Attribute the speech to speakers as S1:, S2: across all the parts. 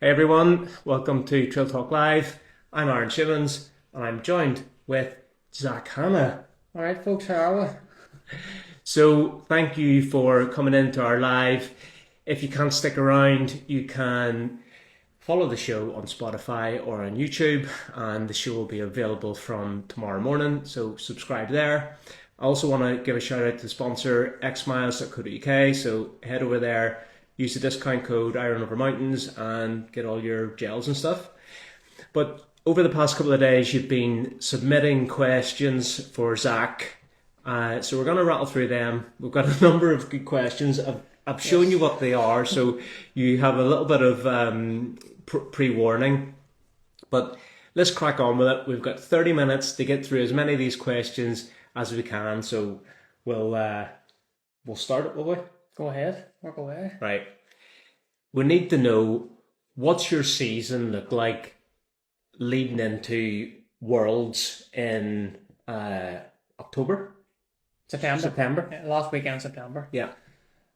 S1: Hey everyone, welcome to Trail Talk Live. I'm Aaron Shimmons and I'm joined with Zak Hanna.
S2: Alright folks, how are we?
S1: So thank you for coming into our live. If you can't stick around, you can follow the show on Spotify or on YouTube, and the show will be available from tomorrow morning, so subscribe there. I also want to give a shout out to the sponsor, xmiles.co.uk, so head over there, use the discount code Iron Over Mountains and get all your gels and stuff. But over the past couple of days, you've been submitting questions for Zak. So we're going to rattle through them. We've got a number of good questions. I've shown you what they are, so you have a little bit of pre-warning. But let's crack on with it. We've got 30 minutes to get through as many of these questions as we can. So we'll start it, will we?
S2: Go ahead, work away.
S1: Right. We need to know, what's your season look like leading into Worlds in October?
S2: September. Yeah, last weekend September.
S1: Yeah.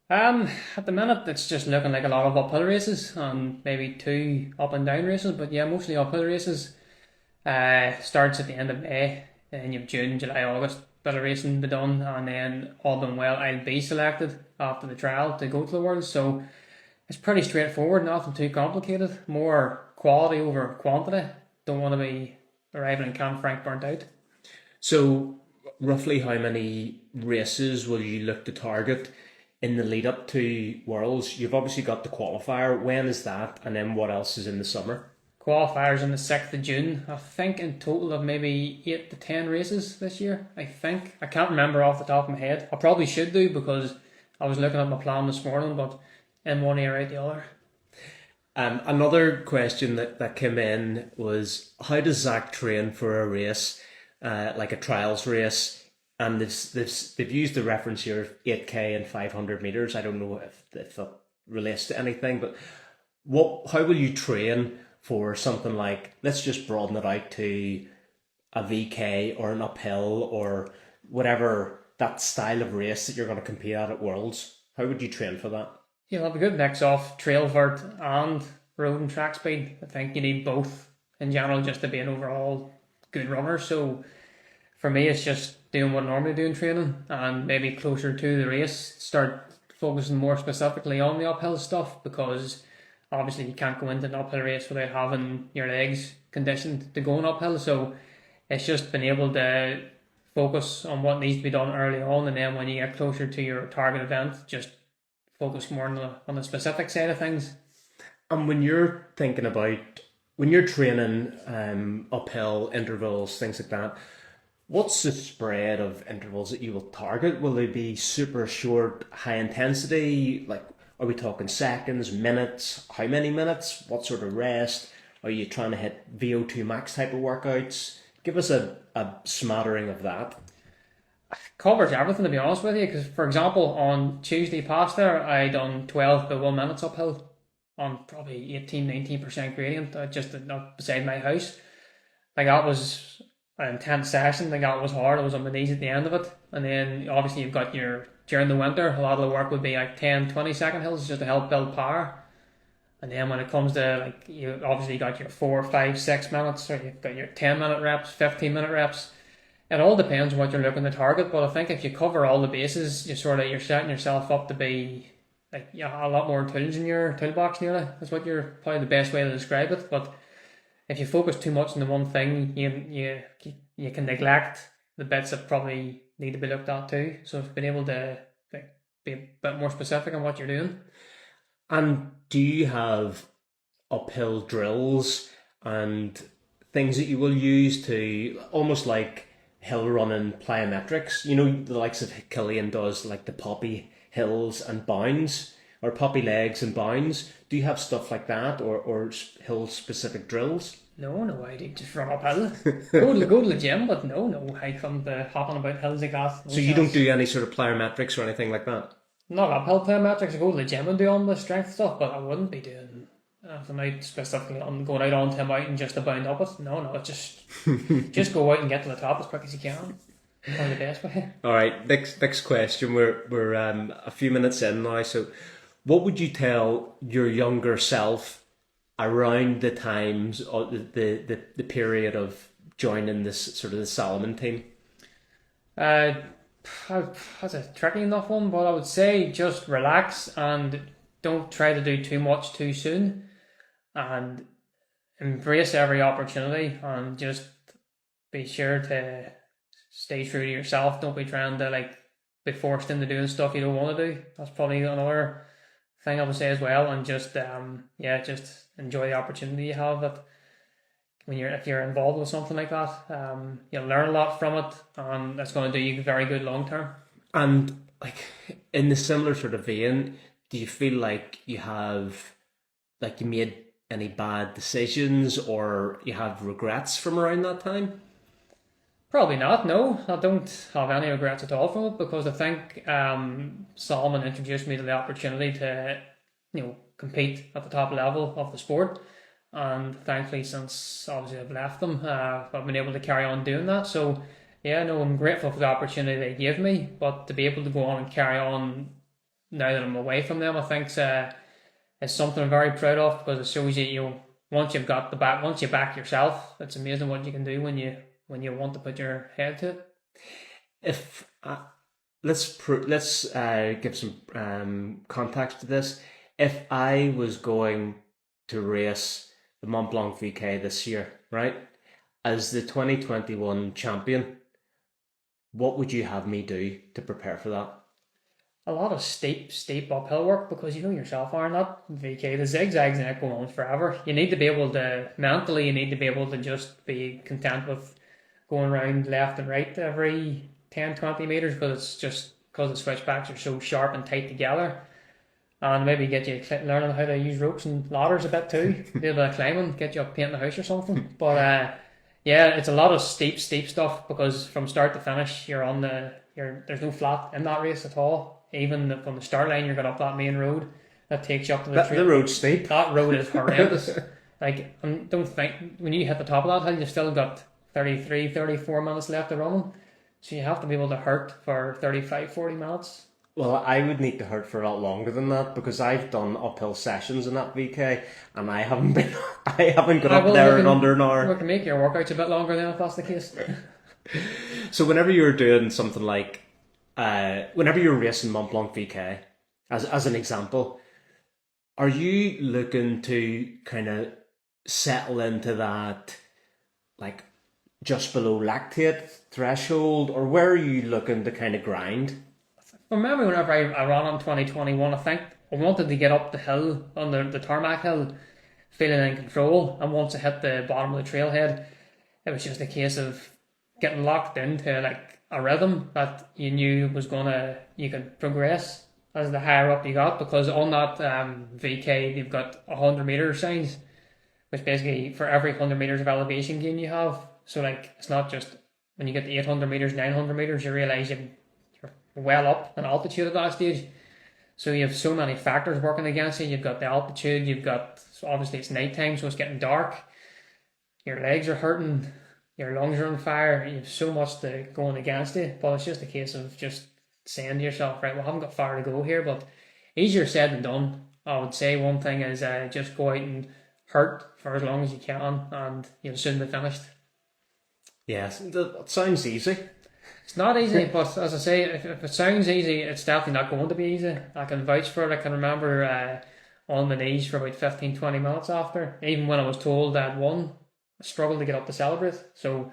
S2: At the minute it's just looking like a lot of uphill races and maybe 2 up and down races, but yeah, mostly uphill races. Starts at the end of May, and you've June, July, August, bit of racing to be done, and then all done well, I'll be selected after the trial to go to the Worlds. So it's pretty straightforward, nothing too complicated, more quality over quantity. Don't want to be arriving in Camp Frank burnt out.
S1: So roughly how many races will you look to target in the lead up to Worlds? You've obviously got the qualifier. When is that? And then what else is in the summer?
S2: Qualifiers on the 6th of June. I think in total of maybe 8 to 10 races this year. I think. I can't remember off the top of my head. I probably should do, because I was looking at my plan this morning, but in one ear out the other.
S1: Another question that came in was, how does Zak train for a race, like a trials race? And they've used the reference here of 8K and 500 meters. I don't know if that relates to anything, but how will you train for something like, let's just broaden it out to a VK or an uphill or whatever that style of race that you're going to compete at Worlds? How would you train for that?
S2: You'll have a good mix of trail vert and road and track speed. I think you need both in general just to be an overall good runner. So for me, it's just doing what I normally do in training, and maybe closer to the race, start focusing more specifically on the uphill stuff, because obviously you can't go into an uphill race without having your legs conditioned to go an uphill. So it's just being able to focus on what needs to be done early on, and then when you get closer to your target event, just focus more on the specific side of things.
S1: And when you're thinking about, when you're training uphill intervals, things like that, what's the spread of intervals that you will target? Will they be super short, high intensity? Like, are we talking seconds, minutes? How many minutes? What sort of rest? Are you trying to hit VO2 max type of workouts? Give us a smattering of that.
S2: Covers everything, to be honest with you, because for example on Tuesday past there, I done 12 by 1 minutes uphill on probably 18-19% gradient, just up beside my house. Like, that was an intense session. Like, that was hard. I was on my knees at the end of it. And then obviously you've got during the winter, a lot of the work would be like 10-20 second hills just to help build power. And then when it comes to, like, you obviously got your 4, 5, 6 minutes, or you've got your 10-minute reps, 15-minute reps. It all depends on what you're looking to target, but I think if you cover all the bases, you're setting yourself up to be like, a lot more tools in your toolbox nearly. That's what probably the best way to describe it. But if you focus too much on the one thing, you can neglect the bits that probably need to be looked at too. So if you've been able to be a bit more specific on what you're doing.
S1: And do you have uphill drills and things that you will use to, almost like hill running plyometrics? You know, the likes of Killian does, like the poppy hills and bounds, or poppy legs and bounds. Do you have stuff like that, or hill specific drills?
S2: No, I did just run uphill. go to the gym, but no, I come to hopping about hills like that.
S1: So you don't do any sort of plyometrics or anything like that?
S2: Not uphill plyometrics. I go to the gym and do all the strength stuff, but I wouldn't be doing anything out specifically on going out onto a mountain just to bound up it. No, it's just go out and get to the top as quick as you can. Probably the best way.
S1: All right, next question. We're a few minutes in now. So, what would you tell your younger self around the times or the period of joining this sort of the Salomon team?
S2: Uh, that's a tricky enough one, but I would say just relax and don't try to do too much too soon, and embrace every opportunity, and just be sure to stay true to yourself. Don't be trying to like be forced into doing stuff you don't want to do. That's probably another thing I would say as well. And just just enjoy the opportunity you have. That if you're involved with something like that, you'll learn a lot from it, and that's going to do you very good long term.
S1: And like in the similar sort of vein, do you feel like you made any bad decisions or you have regrets from around that time?
S2: Probably not. No, I don't have any regrets at all from it, because I think Solomon introduced me to the opportunity to, compete at the top level of the sport, and thankfully, since obviously I've left them, I've been able to carry on doing that. So yeah, no, I'm grateful for the opportunity they gave me, but to be able to go on and carry on now that I'm away from them, I think it's something I'm very proud of, because it shows you, once you back yourself, it's amazing what you can do when you want to put your head to it.
S1: If let's give some context to this. If I was going to race the Mont Blanc VK this year, right, as the 2021 champion, what would you have me do to prepare for that?
S2: A lot of steep uphill work, because you know yourself, Aaron, that VK, the zigzags in it go on forever. You need to be able to, mentally, you need to be able to just be content with going around left and right every 10-20 metres, because it's just because the switchbacks are so sharp and tight together. And maybe get you learning how to use ropes and ladders a bit too, do a bit of climbing, get you up painting the house or something. But it's a lot of steep stuff, because from start to finish there's no flat in that race at all. Even from the start line, you're going up that main road that takes you up to the trail.
S1: The road's steep.
S2: That road is horrendous. Don't think when you hit the top of that hill, you've still got 33-34 minutes left of running. So you have to be able to hurt for 35-40 minutes.
S1: Well, I would need to hurt for a lot longer than that, because I've done uphill sessions in that VK and I haven't got up there in under an hour.
S2: We can make your workouts a bit longer then if that's the case.
S1: So whenever you're doing something like, whenever you're racing Mont Blanc VK, as an example, are you looking to kind of settle into that, like just below lactate threshold, or where are you looking to kind of grind?
S2: I remember whenever I ran on 2021, I think I wanted to get up the hill, on the tarmac hill, feeling in control, and once I hit the bottom of the trailhead, it was just a case of getting locked into like a rhythm that you knew you could progress as the higher up you got, because on that VK you've got 100 meter signs, which basically for every 100 meters of elevation gain you have. So like it's not just when you get to 800 meters, 900 meters, you realise you're well up in altitude at that stage. So you have so many factors working against you. You've got the altitude, so obviously it's nighttime, so it's getting dark. Your legs are hurting, your lungs are on fire. You have so much going against you, but it's just a case of just saying to yourself, right, well, I haven't got far to go here, but easier said than done. I would say one thing is just go out and hurt for as long as you can, and you'll soon be finished.
S1: Yes, that sounds easy.
S2: It's not easy, but as I say, if it sounds easy, it's definitely not going to be easy. I can vouch for it. I can remember on the knees for about 15-20 minutes after. Even when I was told I had won, I struggled to get up to celebrate. So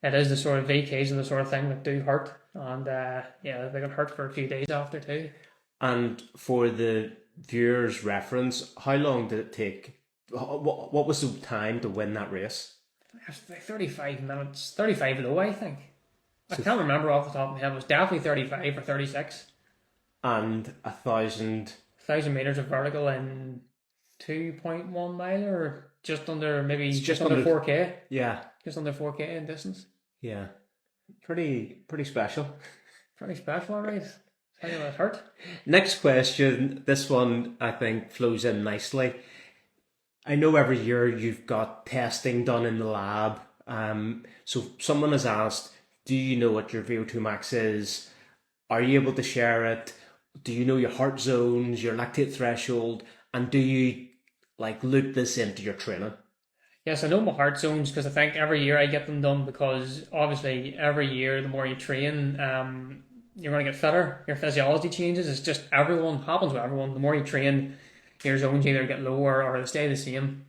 S2: it is the sort of VKs and the sort of thing that do hurt. And they got hurt for a few days after too. And
S1: for the viewers' reference, how long did it take? What was the time to win that race?
S2: It was like 35 minutes, 35 low, I think. I can't remember off the top of my head. It was definitely 35 or 36.
S1: And 1,000
S2: meters of vertical in 2.1 mile, or just under, maybe just under 4K.
S1: Yeah.
S2: Just under 4K in distance.
S1: Yeah. Pretty special.
S2: Pretty special, all right. Tell you what, it hurt.
S1: Next question. This one, I think, flows in nicely. I know every year you've got testing done in the lab. So someone has asked, do you know what your VO2 max is? Are you able to share it? Do you know your heart zones, your lactate threshold? And do you like loop this into your training?
S2: Yes, I know my heart zones because I think every year I get them done because obviously every year the more you train, you're going to get fitter. Your physiology changes. It's just everyone happens with everyone. The more you train, your zones either get lower or they stay the same.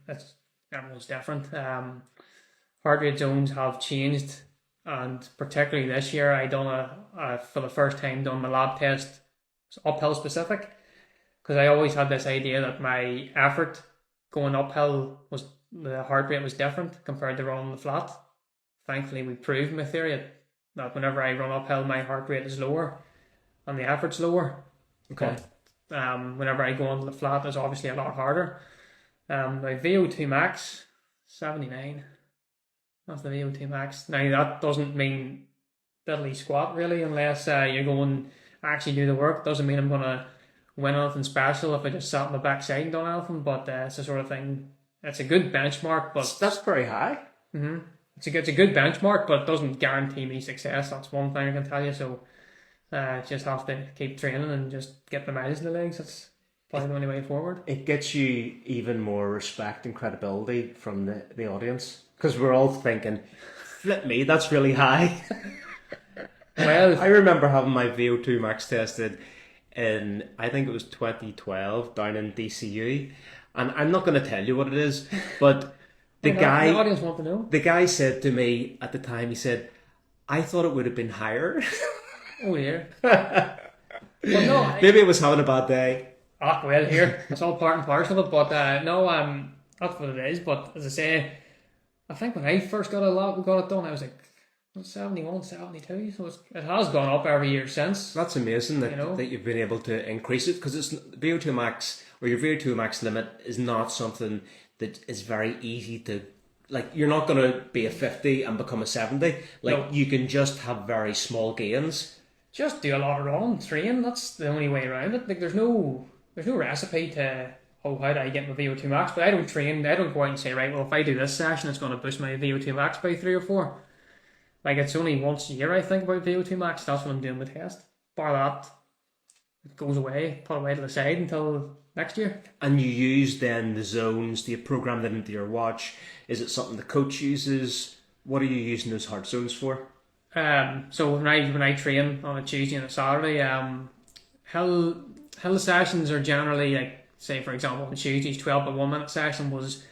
S2: Everyone's different. Heart rate zones have changed, and particularly this year, I done for the first time done my lab test uphill specific because I always had this idea that my effort going uphill was the heart rate was different compared to running the flat. Thankfully, we proved my theory that whenever I run uphill, my heart rate is lower and the effort's lower.
S1: Okay.
S2: But whenever I go onto the flat, it's obviously a lot harder. My VO2 max 79. That's the VO2 max. Now that doesn't mean diddly squat really, unless you're going to actually do the work. Doesn't mean I'm gonna win anything special if I just sat on the backside and done anything. But it's the sort of thing. It's a good benchmark, but
S1: That's very high.
S2: It's a good benchmark, but it doesn't guarantee me success. That's one thing I can tell you. So just have to keep training and just get the miles in the legs. That's probably the only way forward.
S1: It gets you even more respect and credibility from the audience because we're all thinking, flip me, that's really high.
S2: Well,
S1: I remember having my VO2 max tested in, I think it was 2012 down in DCU, and I'm not going to tell you what it is, but the
S2: audience want to know.
S1: The guy said to me at the time, he said, I thought it would have been higher.
S2: Oh dear. Well, no,
S1: maybe I was having a bad day.
S2: Well, here it's all part and parcel of it, but that's what it is. But as I say, I think when I first got it done, I was like 71, 72. So it has gone up every year since.
S1: That's amazing that you've been able to increase it, because it's VO2 max, or your VO2 max limit is not something that is very easy to, like, you're not going to be a 50 and become a 70. Like, no. You can just have very small gains.
S2: Just do a lot of running, train. That's the only way around it. Like, there's no recipe to, how do I get my VO2 max? But I don't train. I don't go out and say, right, well, if I do this session, it's going to boost my VO2 max by 3 or 4. Like, it's only once a year I think about VO2 max. That's what I'm doing with test. Bar that, it goes away, put away to the side until next year. And
S1: you use then the zones? Do you program that into your watch? Is it something the coach uses? What are you using those heart zones for?
S2: So when I train on a Tuesday and a Saturday, hill sessions are generally, like, say for example on Tuesday's 12 to 1 minute session was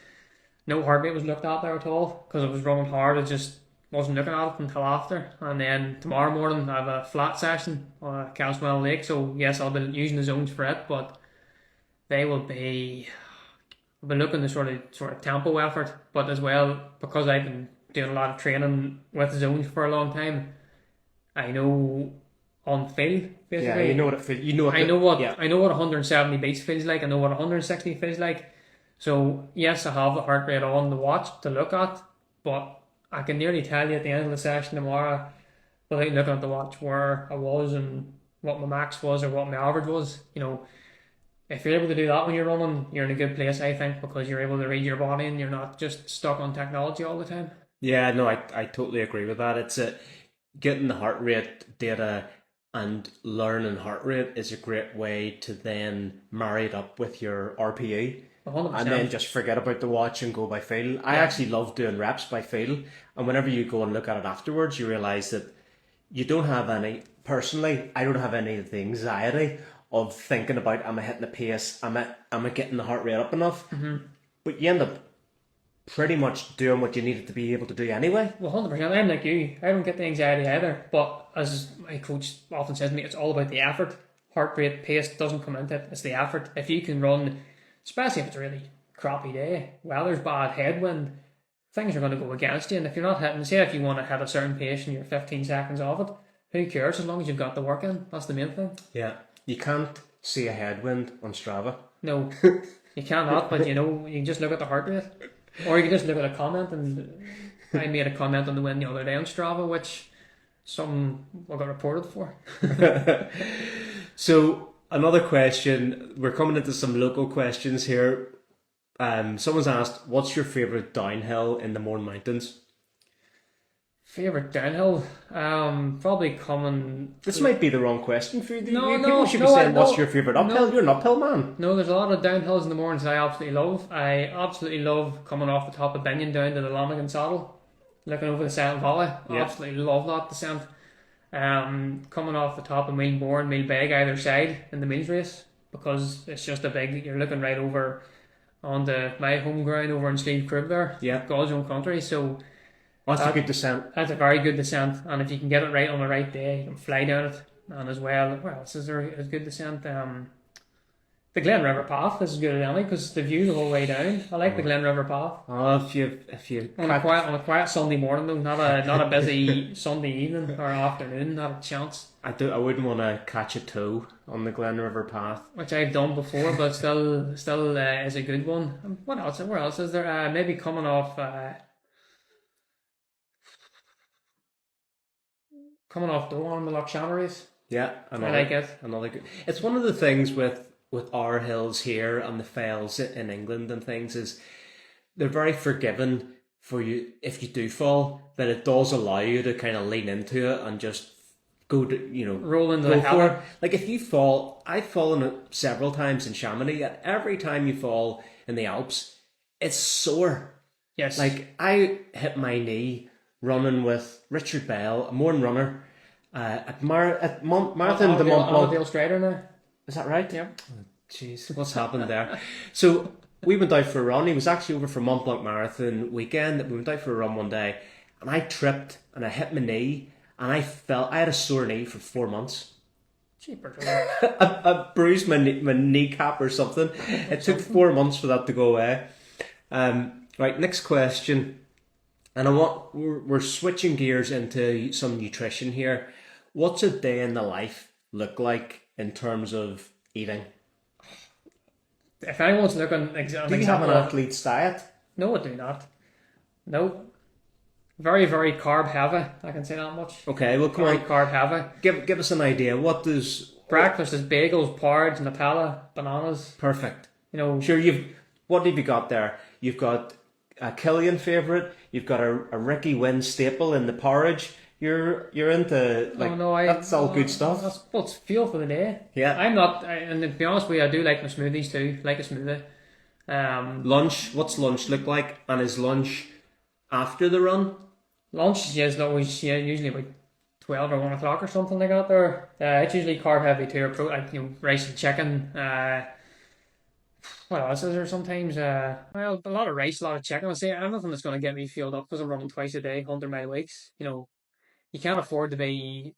S2: no heart rate was looked at there at all because it was running hard. I just wasn't looking at it until after. And then tomorrow morning I have a flat session on Caswell Lake, so yes, I'll be using the zones for it, but they will be, I've been looking to sort of tempo effort, but as well, because I've been doing a lot of training with zones for a long time, I know on field basically.
S1: Yeah, you know what it feels. I
S2: know what 170 beats feels like. I know what 160 feels like. So yes, I have the heart rate on the watch to look at, but I can nearly tell you at the end of the session tomorrow, without looking at the watch, where I was and what my max was or what my average was. If you're able to do that when you're running, you're in a good place, I think, because you're able to read your body and you're not just stuck on technology all the time.
S1: Yeah, no, I totally agree with that. It's getting the heart rate data and learning heart rate is a great way to then marry it up with your RPE.
S2: 100%.
S1: And then just forget about the watch and go by feel. I actually love doing reps by feel, and whenever you go and look at it afterwards, you realise that you don't have any, personally, I don't have any of the anxiety of thinking about, am I hitting the pace, am I getting the heart rate up enough?
S2: Mm-hmm.
S1: But you end up pretty much doing what you needed to be able to do anyway.
S2: Well, 100%. I'm like you. I don't get the anxiety either. But as my coach often says to me, it's all about the effort. Heart rate, pace doesn't come into it. It's the effort. If you can run, especially if it's a really crappy day, weather's bad, headwind, things are going to go against you. And if you're not hitting, say if you want to hit a certain pace and you're 15 seconds off it, who cares as long as you've got the work in? That's the main thing. Yeah.
S1: You can't see a headwind on Strava.
S2: No, you cannot, but you can just look at the heart rate. Or you can just look at a comment, and I made a comment on the wind the other day on Strava, which some I got reported for.
S1: So another question, we're coming into some local questions here. Someone's asked, what's your favourite downhill in the Mourne Mountains?
S2: Favorite downhill? Probably coming.
S1: This might be the wrong question for you.
S2: No,
S1: People
S2: no,
S1: should be
S2: no,
S1: saying, "What's
S2: no,
S1: your favorite uphill?"
S2: no.
S1: You're an uphill man.
S2: No, there's a lot of downhills in the mornings I absolutely love. I absolutely love coming off the top of Binion down to the Lonigan Saddle, looking over the Silent Valley. I
S1: Yeah.
S2: absolutely love that descent. Coming off the top of Mealmore and Mealbeg either side in the Meals race, because it's just a big. You're looking right over onto my home ground over in Steve Crib there,
S1: Yeah.
S2: God's own country. So
S1: That's a
S2: that,
S1: good descent.
S2: that's a very good descent, and if you can get it right on the right day, you can fly down it. And as well, this is a good descent. The Glen River Path is good as any because the view the whole way down. I like the Glen River Path.
S1: Oh, if you
S2: On a quiet Sunday morning though, not a busy Sunday evening or afternoon, not a chance.
S1: I wouldn't want to catch a toe on the Glen River Path.
S2: Which I've done before, but still is a good one. What else? Where else is there? Maybe coming off Dohan, the Loch race.
S1: Yeah,
S2: I like it.
S1: Another good. It's one of the things with our hills here and the fells in England and things is they're very forgiving for you if you do fall. That it does allow you to kind of lean into it and just go to
S2: roll into
S1: go
S2: the
S1: for
S2: heather.
S1: it. Like if you fall, I've fallen several times in Chamonix. And every time you fall in the Alps, it's sore.
S2: Yes.
S1: Like I hit my knee running with Richard Bell, a morning runner, at Marathon de Mont Blanc.
S2: Dale Strider now.
S1: Is that right?
S2: Yeah.
S1: Jeez, what's happened there? So we went out for a run. He was actually over for Mont Blanc Marathon weekend. We went out for a run one day, and I tripped and I hit my knee, and I had a sore knee for 4 months.
S2: Cheaper.
S1: I bruised my kneecap or something. It took 4 months for that to go away. Right, next question. And we're switching gears into some nutrition here. What's a day in the life look like in terms of eating?
S2: If anyone's looking
S1: Do you have an athlete's diet?
S2: No, I do not. No. Very, very carb heavy. I can say that much.
S1: Okay, well, come
S2: Very
S1: on.
S2: carb heavy.
S1: Give us an idea. What does
S2: Breakfast is bagels, porridge, Nutella, bananas.
S1: perfect?
S2: You know,
S1: Sure, what have you got there? You've got a Killian favourite. You've got a Ricky Wynn staple in the porridge. You're into that's all good stuff.
S2: That's what's fuel for the day.
S1: Yeah.
S2: I'm not, and to be honest with you, I do like my smoothies too. Like a smoothie.
S1: Lunch. What's lunch look like? And is lunch after the run?
S2: Lunch is always usually about 12 or 1 o'clock or something like that. There, it's usually carb heavy too, or like rice and chicken. What else is there sometimes? Well, a lot of rice, a lot of chicken. I say anything that's going to get me fueled up because I'm running twice a day, 100-mile weeks. You can't afford to be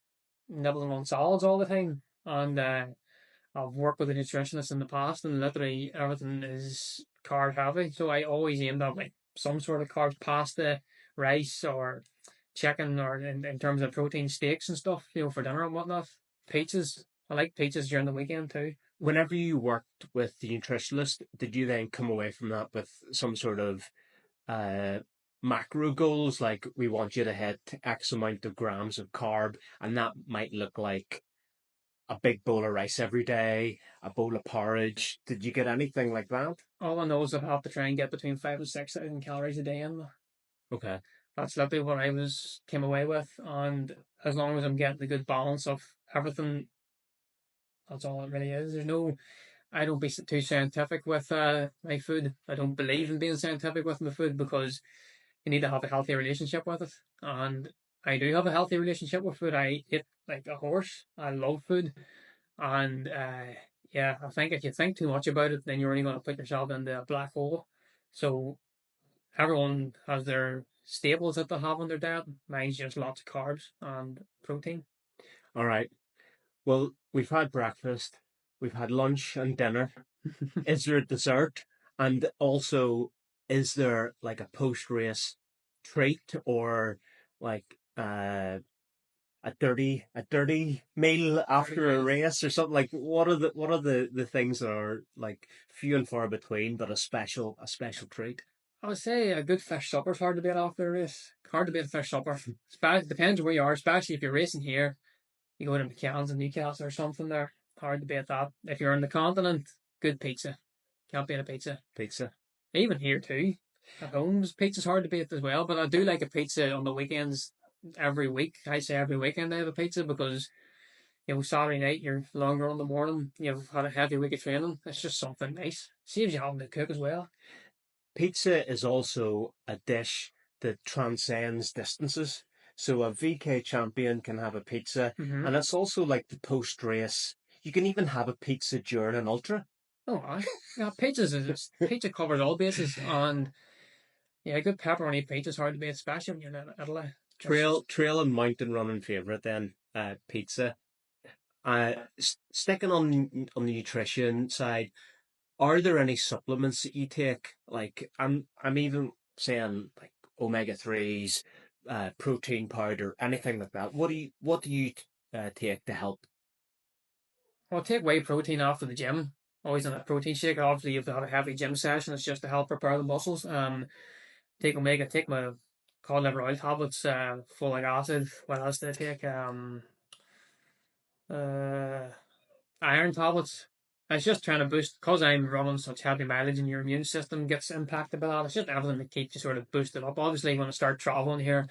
S2: nibbling on solids all the time. And I've worked with a nutritionist in the past, and literally everything is carb heavy. So I always aimed at like some sort of carbs, pasta, rice, or chicken, or in terms of protein, steaks and stuff, for dinner and whatnot. Pizzas. I like pizzas during the weekend too.
S1: Whenever you worked with the nutritionist, did you then come away from that with some sort of macro goals, like we want you to hit X amount of grams of carb, and that might look like a big bowl of rice every day, a bowl of porridge? Did you get anything like that?
S2: All I know is I have to try and get between 5,000 and 6,000 calories a day in.
S1: Okay.
S2: That's literally what I came away with, and as long as I'm getting the good balance of everything, that's all it really is. I don't be too scientific with my food. I don't believe in being scientific with my food because you need to have a healthy relationship with it. And I do have a healthy relationship with food. I eat like a horse. I love food. And I think if you think too much about it, then you're only going to put yourself into a black hole. So everyone has their staples that they have on their diet. Mine's just lots of carbs and protein.
S1: All right. Well, we've had breakfast, we've had lunch and dinner. Is there a dessert? And also, is there like a post-race treat or like a dirty meal after a race or something? Like what are the things that are like few and far between, but a special treat?
S2: I would say a good fish supper is hard to beat after a race. Hard to beat a fish supper. Depends where you are, especially if you're racing here. You go to McCann's in Newcastle or something there. Hard to beat that. If you're on the continent, good pizza. Can't beat a pizza.
S1: Pizza.
S2: Even here too. At home, pizza's hard to beat as well, but I do like a pizza on the weekends. every week. I say every weekend I have a pizza because, Saturday night you're longer on the morning, you've had a heavy week of training. It's just something nice. Saves you having to cook as well.
S1: Pizza is also a dish that transcends distances. So a VK champion can have a pizza,
S2: Mm-hmm.
S1: and it's also like the post race. You can even have a pizza during an ultra.
S2: Oh, yeah, pizza covers all bases, and yeah, a good pepperoni pizza is hard to beat, especially when you're in Italy.
S1: Trail and mountain running favorite then, pizza. Sticking on the nutrition side, are there any supplements that you take? Like I'm even saying like omega 3s, protein powder, anything like that. What do you take to help?
S2: Well, take whey protein after the gym. Always in a protein shake. Obviously, you've got a heavy gym session. It's just to help prepare the muscles. Take my cod liver oil tablets, folic acid. What else do I take? Uh, Iron tablets. It's just trying to boost, because I'm running such heavy mileage and your immune system gets impacted by that. It's just everything to keep you sort of boosted up. Obviously, when I start traveling here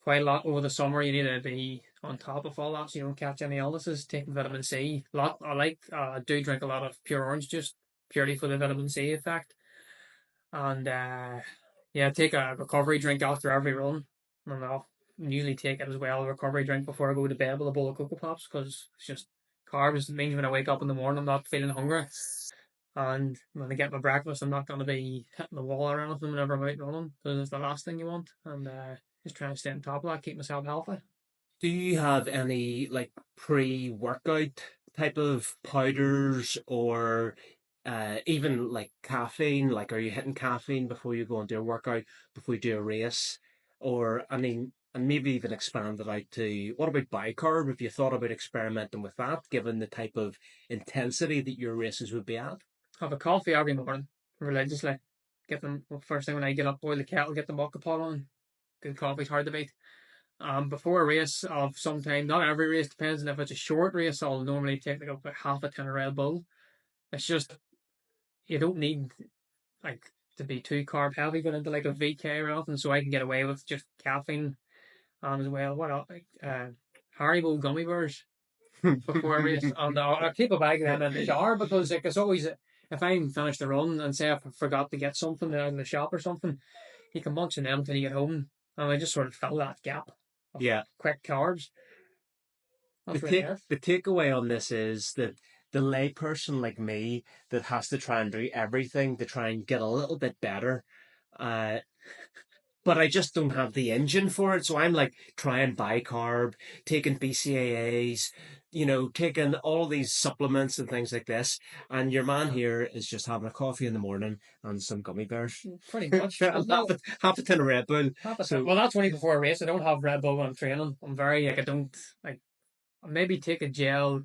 S2: quite a lot over the summer, you need to be on top of all that so you don't catch any illnesses. Taking vitamin C. I do drink a lot of pure orange juice purely for the vitamin C effect. And yeah, take a recovery drink after every run. And I'll usually take it as well, a recovery drink before I go to bed with a bowl of Cocoa Pops because it's just carbs. It means when I wake up in the morning, I'm not feeling hungry. And when I get my breakfast, I'm not going to be hitting the wall or anything whenever I'm out running because it's the last thing you want. And just trying to stay on top of that, keep myself healthy.
S1: Do you have any like pre-workout type of powders or even like caffeine? Like, are you hitting caffeine before you go and do a workout, before you do a race? Or, I mean, and maybe even expand it out to what about bicarb? Have you thought about experimenting with that, given the type of intensity that your races would be at?
S2: Have a coffee every morning religiously. Get them first thing when I get up, boil the kettle, get the mocha pot on. Good coffee's hard to beat. Before a race of some time, not every race, depends on if it's a short race, I'll normally take like about half a tin of Red Bull. It's just, you don't need like to be too carb heavy going into like a VK or anything, so I can get away with just caffeine as well. What else? Like, Haribo gummy bears before a race. And I'll keep a bag of them in the shower because like it's always, if I'm finished the run and say I forgot to get something out in the shop or something, you can munch on them until you get home. And I just sort of fill that gap of
S1: Yeah.
S2: quick carbs.
S1: The
S2: That's really
S1: take
S2: it.
S1: the takeaway on this is that the layperson like me that has to try and do everything to try and get a little bit better, uh, but I just don't have the engine for it. So I'm like trying bicarb, taking BCAAs, taking all these supplements and things like this. And your man here is just having a coffee in the morning and some gummy bears.
S2: Pretty much.
S1: And half a tin of Red Bull.
S2: Well, that's only before a race. I don't have Red Bull when I'm training. I'm very like I don't like. I maybe take a gel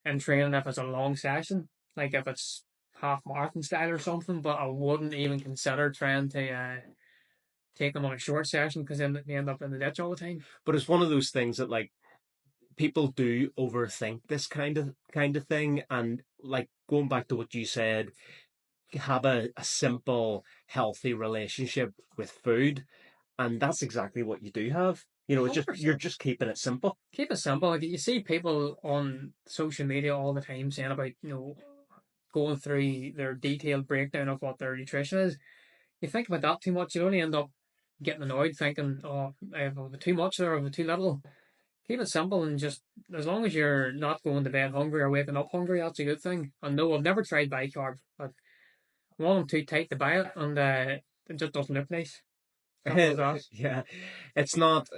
S2: in training if it's a long session, like if it's half marathon style or something. But I wouldn't even consider trying to take them on a short session because then they end up in the ditch all the time.
S1: But it's one of those things that like people do overthink this kind of thing, and like going back to what you said, have a simple healthy relationship with food, and that's exactly what you do have. It's just you're just keeping it simple.
S2: Keep it simple. Like you see people on social media all the time saying about going through their detailed breakdown of what their nutrition is. You think about that too much, you'll only end up getting annoyed thinking, oh, I have too much or I have too little. Keep it simple and just, as long as you're not going to bed hungry or waking up hungry, that's a good thing. And no, I've never tried bicarb, but one, I'm too tight to buy it and it just doesn't look nice.
S1: Yeah, it's not.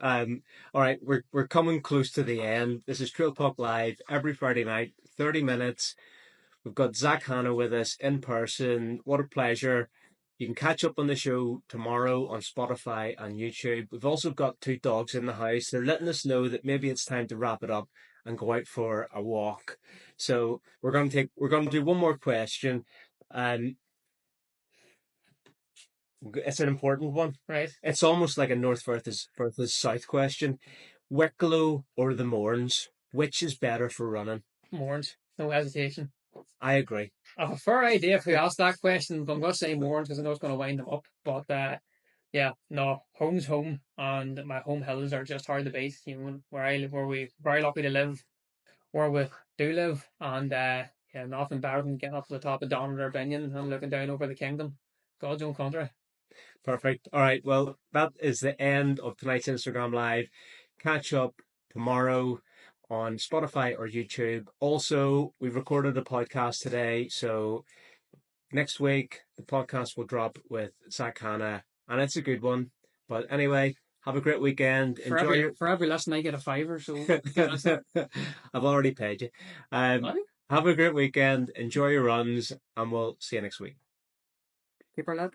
S1: All right, we're coming close to the end. This is Trail Talk Live every Friday night, 30 minutes. We've got Zak Hanna with us in person. What a pleasure. You can catch up on the show tomorrow on Spotify and YouTube. We've also got two dogs in the house. They're letting us know that maybe it's time to wrap it up and go out for a walk. So we're going to do one more question. Um, it's an important one.
S2: Right.
S1: It's almost like a north versus south question. Wicklow or the Mourns? Which is better for running?
S2: Mourns, no hesitation.
S1: I agree.
S2: I have a fair idea if we asked that question, but I'm going to say Mourns because I know it's going to wind them up. But Yeah, no, home's home, and my home hills are just hard to beat. You know, where I live, where we very lucky to live where we do live, and yeah, nothing better than getting up to the top of Donald Binion and looking down over the kingdom, God's own country.
S1: Perfect. All right. Well, that is the end of tonight's Instagram Live. Catch up tomorrow on Spotify or YouTube. Also, we've recorded a podcast today, so next week the podcast will drop with Zak Hanna, and it's a good one. But anyway, have a great weekend. Enjoy your.
S2: For every lesson I get a fiver, so get listening.
S1: I've already paid you. Have a great weekend. Enjoy your runs, and we'll see you next week.
S2: Keep her lad.